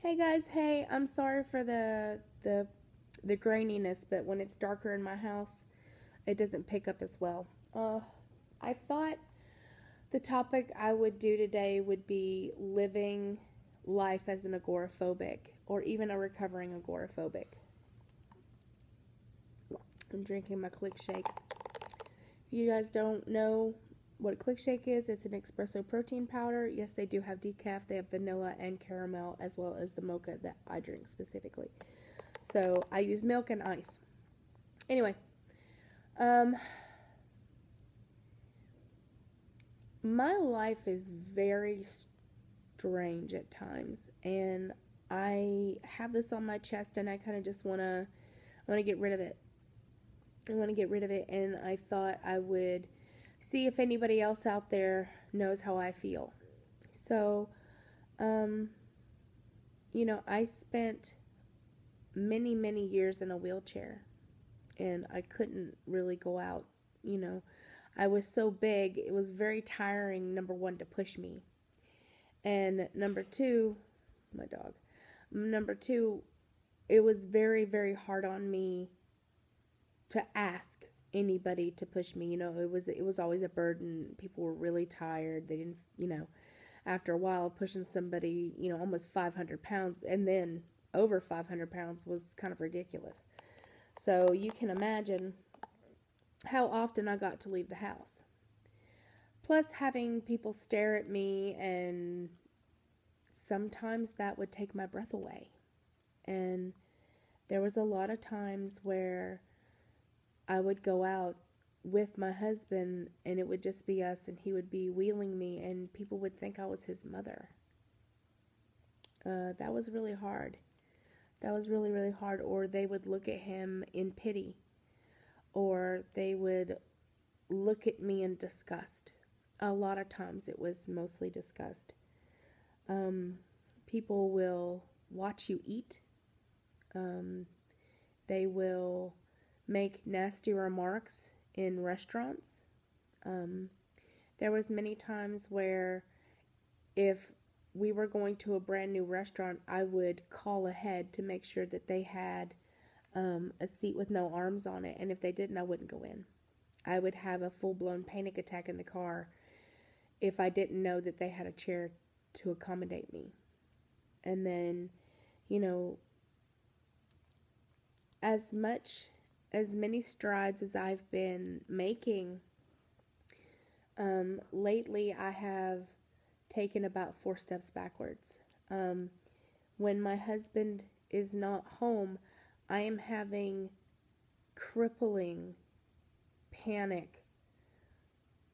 Hey guys, hey, I'm sorry for the graininess, but when it's darker in my house, it doesn't pick up as well. I thought the topic I would do today would be living life as an agoraphobic or even a recovering agoraphobic. I'm drinking my Click Shake. If you guys don't know what a Click Shake is, it's an espresso protein powder. Yes, they do have decaf. They have vanilla and caramel as well as the mocha that I drink specifically. So I use milk and ice. Anyway, um, my life is very strange at times, and I have this on my chest, and I kind of just want to get rid of it. I want to get rid of it, and I thought I would see if anybody else out there knows how I feel. So, um, I spent many years in a wheelchair, and I couldn't really go out. You know, I was so big, it was very tiring, number one, to push me. And number two, my dog, number two, it was very hard on me to ask anybody to push me. It was always a burden. People were really tired. They didn't, after a while, pushing somebody, almost 500 pounds and then over 500 pounds was kind of ridiculous. So you can imagine how often I got to leave the house. Plus, having people stare at me, and sometimes that would take my breath away. And there was a lot of times where I would go out with my husband, and it would just be us, and he would be wheeling me, and people would think I was his mother. That was really hard. That was really hard. Or they would look at him in pity, or they would look at me in disgust. A lot of times it was mostly disgust. People will watch you eat. They will make nasty remarks in restaurants. There was many times where if we were going to a brand new restaurant, I would call ahead to make sure that they had a seat with no arms on it, and if they didn't, I wouldn't go in. I would have a full-blown panic attack in the car if I didn't know that they had a chair to accommodate me. And then, you know, as many strides as I've been making, lately I have taken about 4 steps backwards. When my husband is not home, I am having crippling panic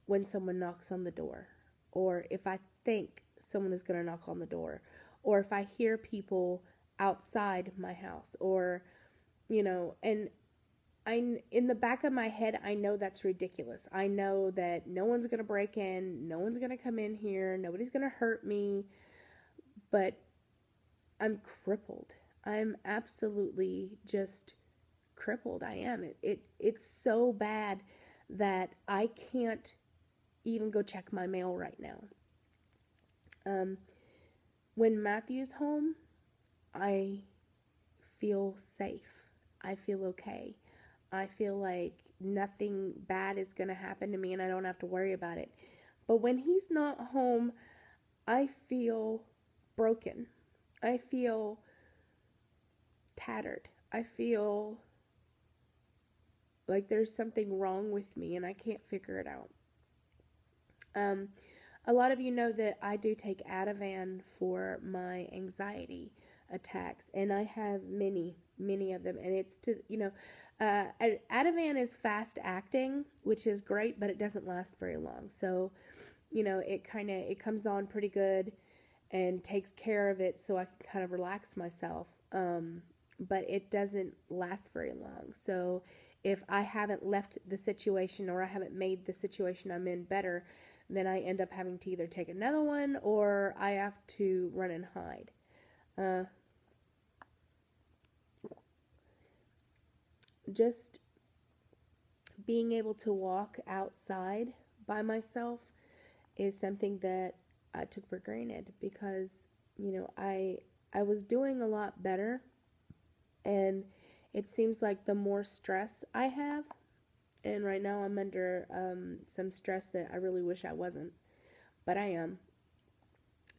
when someone knocks on the door, or if I think someone is going to knock on the door, or if I hear people outside my house, or, and in the back of my head, I know that's ridiculous. I know that no one's going to break in, no one's going to come in here, nobody's going to hurt me, but I'm crippled. I'm absolutely just crippled. I am. It's so bad that I can't even go check my mail right now. When Matthew's home, I feel safe. I feel okay. I feel like nothing bad is going to happen to me and I don't have to worry about it. But when he's not home, I feel broken. I feel tattered. I feel like there's something wrong with me and I can't figure it out. A lot of you know that I do take Ativan for my anxiety attacks, and I have many of them, and it's Ativan is fast acting, which is great, but it doesn't last very long. So, it comes on pretty good and takes care of it so I can kind of relax myself. But it doesn't last very long. So if I haven't left the situation or I haven't made the situation I'm in better, then I end up having to either take another one or I have to run and hide. Just being able to walk outside by myself is something that I took for granted because, I I was doing a lot better, and it seems like the more stress I have, and right now I'm under some stress that I really wish I wasn't, but I am.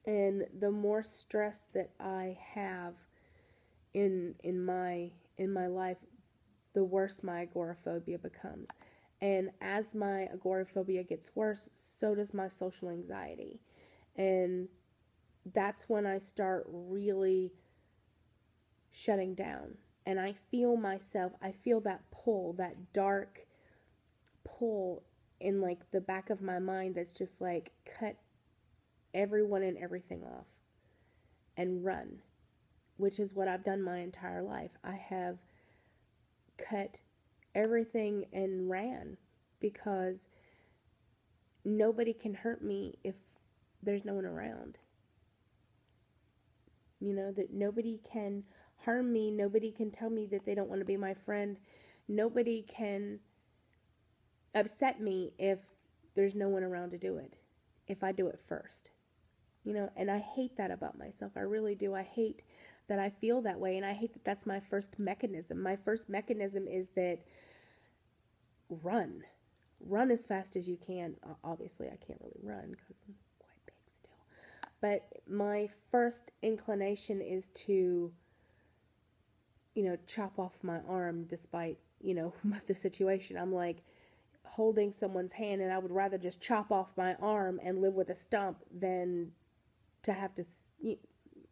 And the more stress that I have in my life, the worse my agoraphobia becomes. And as my agoraphobia gets worse, so does my social anxiety. And that's when I start really shutting down. And I feel myself, I feel that pull, that dark pull in like the back of my mind that's just like cut everyone and everything off and run, which is what I've done my entire life. I have cut everything and ran because nobody can hurt me if there's no one around. You know, that nobody can harm me, nobody can tell me that they don't want to be my friend, nobody can upset me if there's no one around to do it, if I do it first. You know, and I hate that about myself. I really do. I hate that I feel that way, and I hate that that's my first mechanism. My first mechanism is that run. Run as fast as you can. Obviously, I can't really run because I'm quite big still. But my first inclination is to, chop off my arm despite, the situation. I'm like holding someone's hand, and I would rather just chop off my arm and live with a stump than to have to.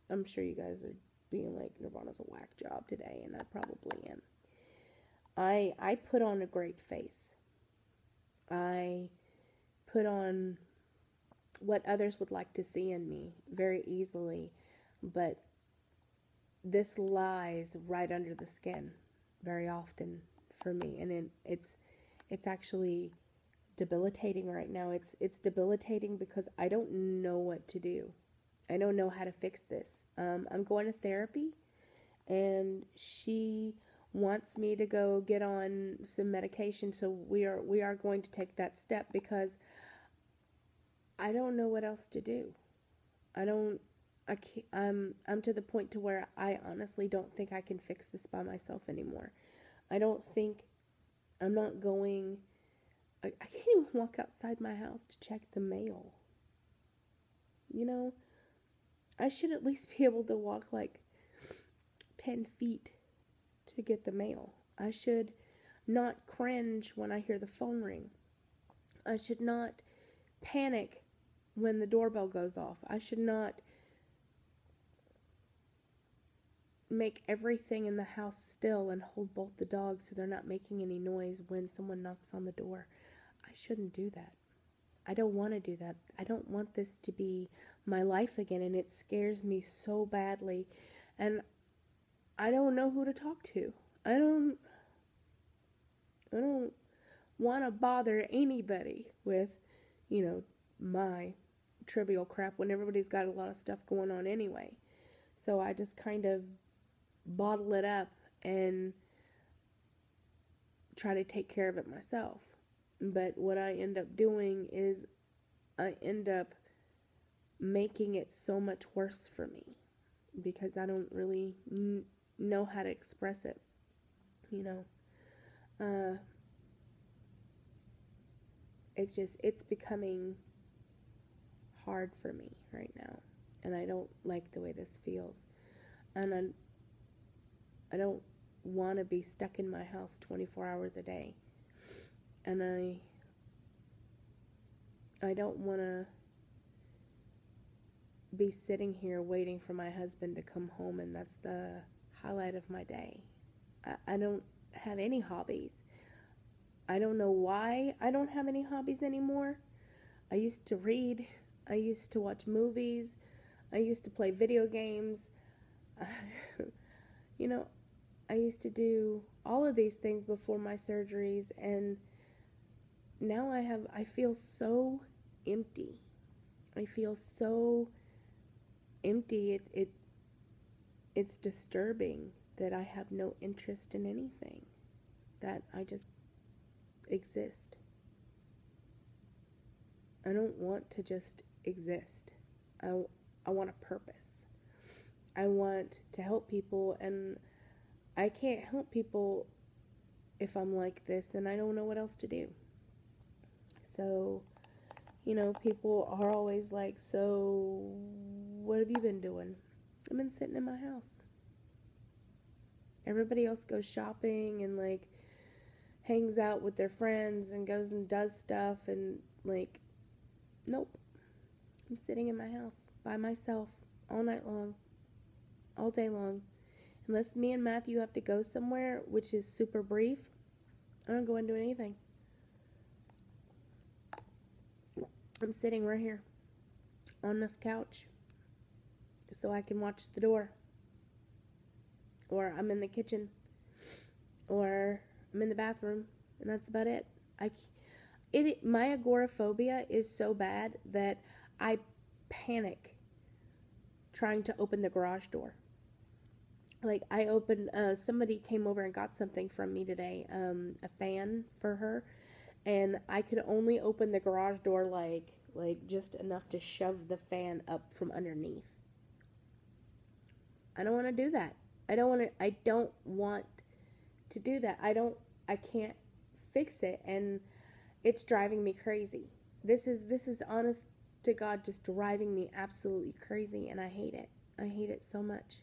I'm sure you guys are being like, Nirvana's a whack job today, and I probably am. I put on a great face. I put on what others would like to see in me very easily, but this lies right under the skin very often for me, and it's actually debilitating right now. It's debilitating because I don't know what to do. I don't know how to fix this. I'm going to therapy, and she wants me to go get on some medication. So we are going to take that step because I don't know what else to do. I don't. I can't, I'm to the point to where I honestly don't think I can fix this by myself anymore. I don't think I'm not going. I can't even walk outside my house to check the mail. You know, I should at least be able to walk like 10 feet to get the mail. I should not cringe when I hear the phone ring. I should not panic when the doorbell goes off. I should not make everything in the house still and hold both the dogs so they're not making any noise when someone knocks on the door. I shouldn't do that. I don't want to do that. I don't want this to be my life again, and it scares me so badly. And I don't know who to talk to. I don't want to bother anybody with, my trivial crap when everybody's got a lot of stuff going on anyway. So I just kind of bottle it up and try to take care of it myself. But what I end up doing is I end up making it so much worse for me because I don't really know how to express it, it's becoming hard for me right now, and I don't like the way this feels, and I don't want to be stuck in my house 24 hours a day, and I don't want to be sitting here waiting for my husband to come home, and that's the highlight of my day. I don't have any hobbies. I don't know why I don't have any hobbies anymore. I used to read. I used to watch movies. I used to play video games. I used to do all of these things before my surgeries, and now I feel so empty. I feel so empty. It's disturbing that I have no interest in anything, that I just exist. I don't want to just exist. I want a purpose. I want to help people, and I can't help people if I'm like this, and I don't know what else to do. So, people are always like, so what have you been doing? I've been sitting in my house. Everybody else goes shopping and like hangs out with their friends and goes and does stuff, and like, nope. I'm sitting in my house by myself all night long, all day long. Unless me and Matthew have to go somewhere, which is super brief, I don't go and do anything. I'm sitting right here on this couch so I can watch the door. Or I'm in the kitchen. Or I'm in the bathroom. And that's about it. My agoraphobia is so bad that I panic trying to open the garage door. Like, I opened, somebody came over and got something from me today, a fan for her, and I could only open the garage door like just enough to shove the fan up from underneath. I don't want to do that. I don't want to do that. I can't fix it, and it's driving me crazy. This is honest to God just driving me absolutely crazy, and I hate it. I hate it so much.